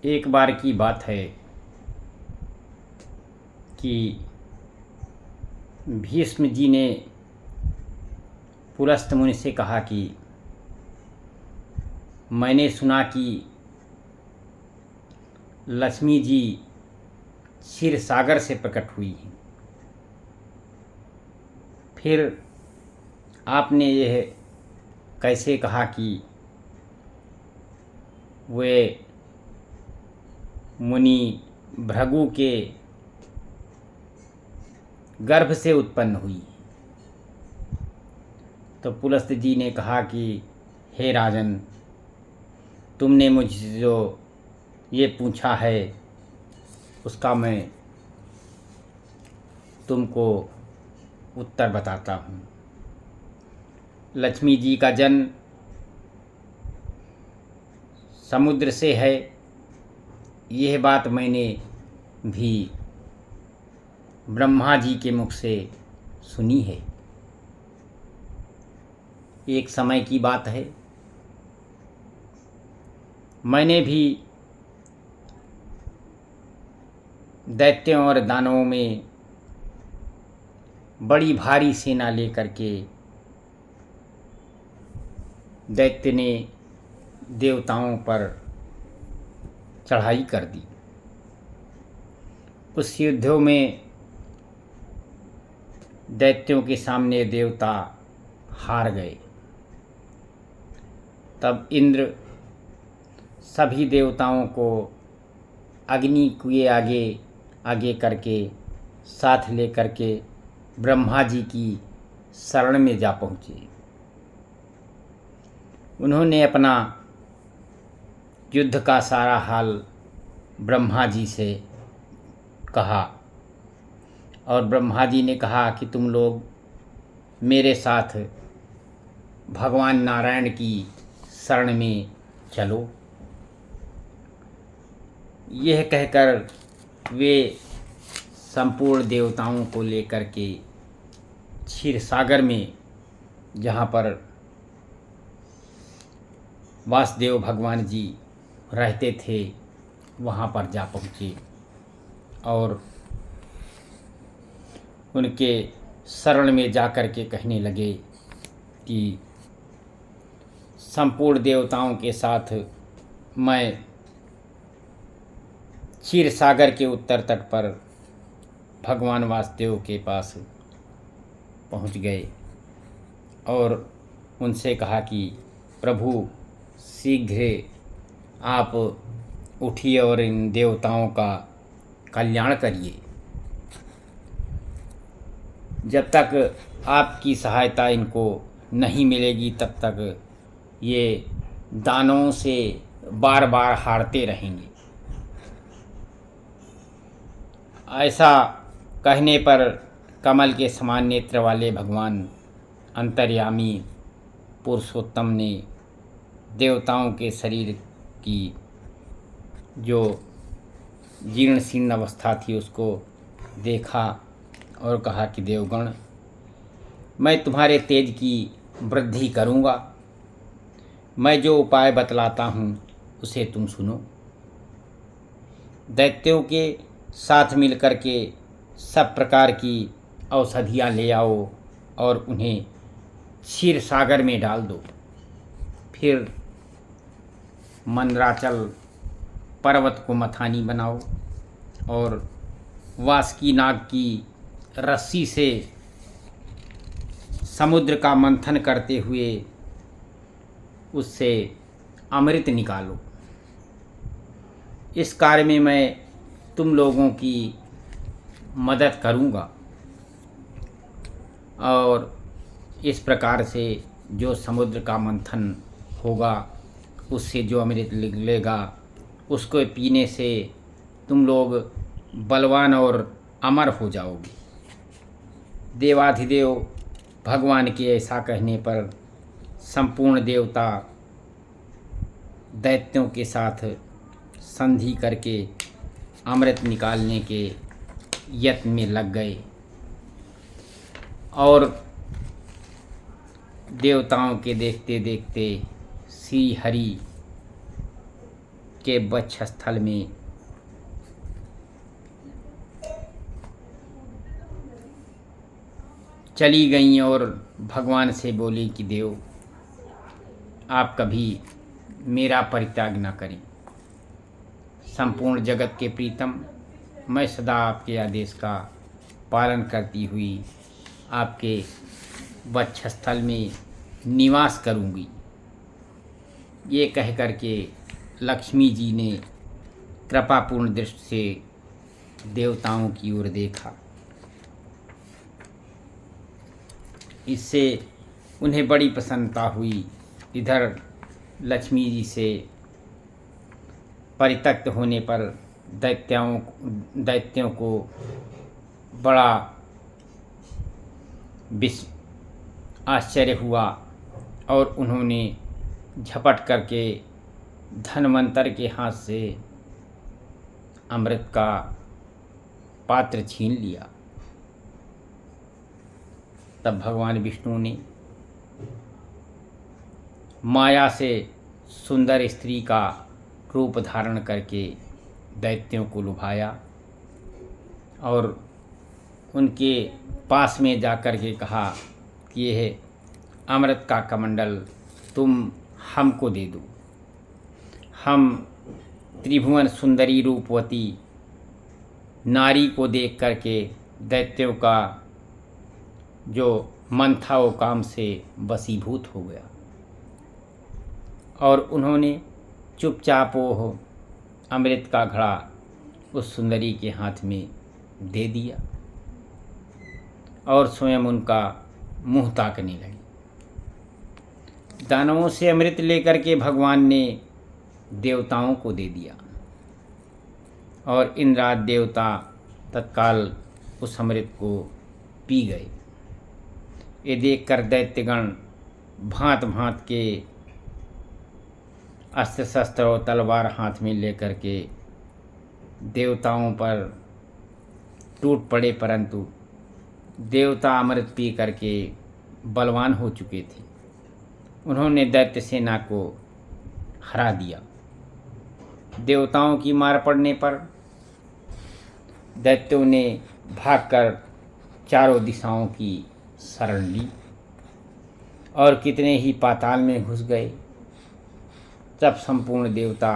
एक बार की बात है कि भीष्म जी ने पुलस्त मुनि से कहा कि मैंने सुना कि लक्ष्मी जी क्षीर सागर से प्रकट हुई हैं। फिर आपने यह कैसे कहा कि वे मुनि भृगु के गर्भ से उत्पन्न हुई? तो पुलस्त जी ने कहा कि हे राजन, तुमने मुझसे जो ये पूछा है उसका मैं तुमको उत्तर बताता हूँ। लक्ष्मी जी का जन्म समुद्र से है, यह बात मैंने भी ब्रह्मा जी के मुख से सुनी है। एक समय की बात है, मैंने भी दैत्यों और दानवों में बड़ी भारी सेना लेकर के दैत्य ने देवताओं पर चढ़ाई कर दी। उस युद्धों में दैत्यों के सामने देवता हार गए। तब इंद्र सभी देवताओं को अग्नि कुएं आगे आगे करके साथ लेकर के ब्रह्मा जी की शरण में जा पहुँचे। उन्होंने अपना युद्ध का सारा हाल ब्रह्मा जी से कहा और ब्रह्मा जी ने कहा कि तुम लोग मेरे साथ भगवान नारायण की शरण में चलो। यह कहकर वे संपूर्ण देवताओं को लेकर के क्षीर सागर में, जहाँ पर वासुदेव भगवान जी रहते थे, वहाँ पर जा पहुँचे और उनके शरण में जाकर के कहने लगे कि संपूर्ण देवताओं के साथ मैं क्षीर सागर के उत्तर तट पर भगवान वासुदेव के पास पहुंच गए और उनसे कहा कि प्रभु, शीघ्र आप उठिए और इन देवताओं का कल्याण करिए। जब तक आपकी सहायता इनको नहीं मिलेगी तब तक ये दानवों से बार बार हारते रहेंगे। ऐसा कहने पर कमल के समान नेत्र वाले भगवान अंतर्यामी पुरुषोत्तम ने देवताओं के शरीर की जो जीर्ण शीर्ण अवस्था थी उसको देखा और कहा कि देवगण, मैं तुम्हारे तेज की वृद्धि करूँगा। मैं जो उपाय बतलाता हूँ उसे तुम सुनो। दैत्यों के साथ मिलकर के सब प्रकार की औषधियाँ ले आओ और उन्हें क्षीर सागर में डाल दो। फिर मंदराचल पर्वत को मथानी बनाओ और वासुकी नाग की रस्सी से समुद्र का मंथन करते हुए उससे अमृत निकालो। इस कार्य में मैं तुम लोगों की मदद करूँगा और इस प्रकार से जो समुद्र का मंथन होगा उससे जो अमृत निकलेगा उसको पीने से तुम लोग बलवान और अमर हो जाओगे। देवाधिदेव भगवान के ऐसा कहने पर संपूर्ण देवता दैत्यों के साथ संधि करके अमृत निकालने के यत्न में लग गए और देवताओं के देखते देखते श्री हरि के वक्षस्थल में चली गईं और भगवान से बोली कि देव, आप कभी मेरा परित्याग न करें। संपूर्ण जगत के प्रीतम, मैं सदा आपके आदेश का पालन करती हुई आपके वक्षस्थल में निवास करूंगी। ये कह कर के लक्ष्मी जी ने कृपापूर्ण दृष्टि से देवताओं की ओर देखा। इससे उन्हें बड़ी प्रसन्नता हुई। इधर लक्ष्मी जी से परित्यक्त होने पर दैत्यों को बड़ा आश्चर्य हुआ और उन्होंने झपट करके धन्वंतर के हाथ से अमृत का पात्र छीन लिया। तब भगवान विष्णु ने माया से सुंदर स्त्री का रूप धारण करके दैत्यों को लुभाया और उनके पास में जाकर के कहा कि यह अमृत का कमंडल तुम हमको दे दो। हम त्रिभुवन सुंदरी रूपवती नारी को देख करके दैत्यों का जो मन था वो काम से वशीभूत हो गया और उन्होंने चुपचाप वो अमृत का घड़ा उस सुंदरी के हाथ में दे दिया और स्वयं उनका मुंह ताकने लगी। दानवों से अमृत लेकर के भगवान ने देवताओं को दे दिया और इंद्रादि देवता तत्काल उस अमृत को पी गए। ये देखकर दैत्यगण भांत भांत के अस्त्र शस्त्र और तलवार हाथ में लेकर के देवताओं पर टूट पड़े, परंतु देवता अमृत पी करके बलवान हो चुके थे। उन्होंने दैत्य सेना को हरा दिया। देवताओं की मार पड़ने पर दैत्यों ने भागकर चारों दिशाओं की शरण ली और कितने ही पाताल में घुस गए। तब संपूर्ण देवता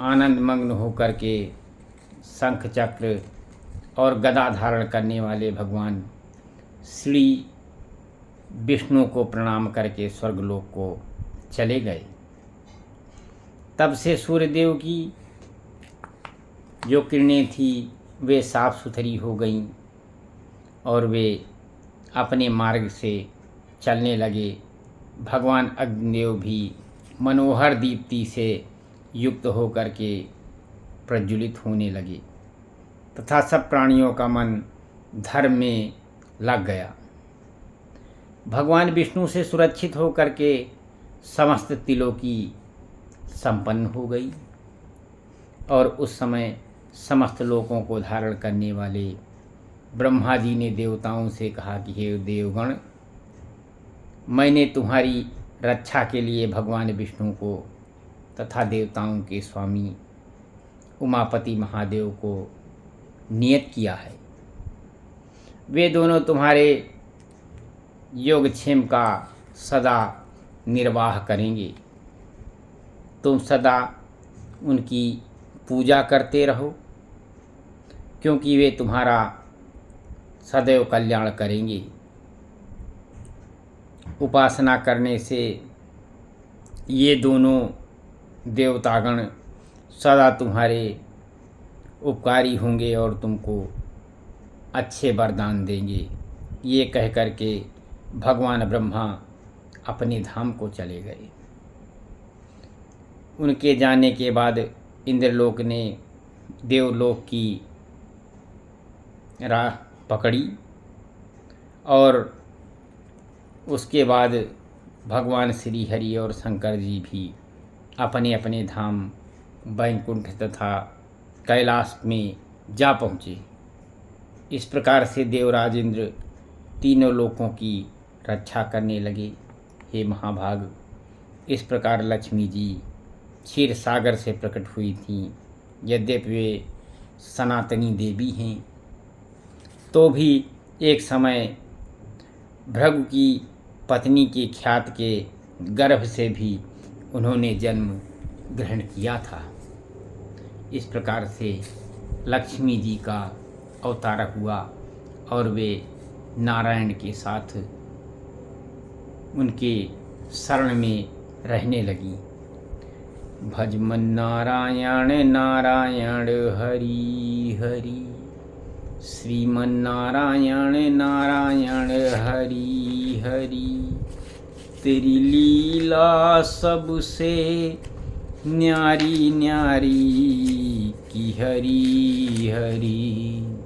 आनंद मग्न होकर के शंख चक्र और गदा धारण करने वाले भगवान श्री विष्णु को प्रणाम करके स्वर्गलोक को चले गए। तब से सूर्यदेव की जो किरणें थी वे साफ सुथरी हो गईं और वे अपने मार्ग से चलने लगे। भगवान अग्निदेव भी मनोहर दीप्ति से युक्त होकर के प्रज्वलित होने लगे तथा सब प्राणियों का मन धर्म में लग गया। भगवान विष्णु से सुरक्षित होकर के समस्त तिलोकी संपन्न हो गई और उस समय समस्त लोकों को धारण करने वाले ब्रह्मा जी ने देवताओं से कहा कि हे देवगण, मैंने तुम्हारी रक्षा के लिए भगवान विष्णु को तथा देवताओं के स्वामी उमापति महादेव को नियत किया है। वे दोनों तुम्हारे योगक्षेम का सदा निर्वाह करेंगे। तुम सदा उनकी पूजा करते रहो, क्योंकि वे तुम्हारा सदैव कल्याण करेंगे। उपासना करने से ये दोनों देवतागण सदा तुम्हारे उपकारी होंगे और तुमको अच्छे वरदान देंगे। ये कह कर के भगवान ब्रह्मा अपने धाम को चले गए। उनके जाने के बाद इंद्रलोक ने देवलोक की राह पकड़ी और उसके बाद भगवान श्री हरि और शंकर जी भी अपने अपने धाम वैकुंठ तथा कैलाश में जा पहुँचे। इस प्रकार से देवराज इंद्र तीनों लोकों की रक्षा करने लगे। हे महाभाग, इस प्रकार लक्ष्मी जी क्षीर सागर से प्रकट हुई थीं। यद्यपि वे सनातनी देवी हैं, तो भी एक समय भृगु की पत्नी के ख्यात के गर्भ से भी उन्होंने जन्म ग्रहण किया था। इस प्रकार से लक्ष्मी जी का अवतार हुआ और वे नारायण के साथ उनके शरण में रहने लगी। भजमन नारायण नारायण हरि हरि, श्रीमन नारायण नारायण हरि हरि, तेरी लीला सबसे न्यारी न्यारी की हरि हरि।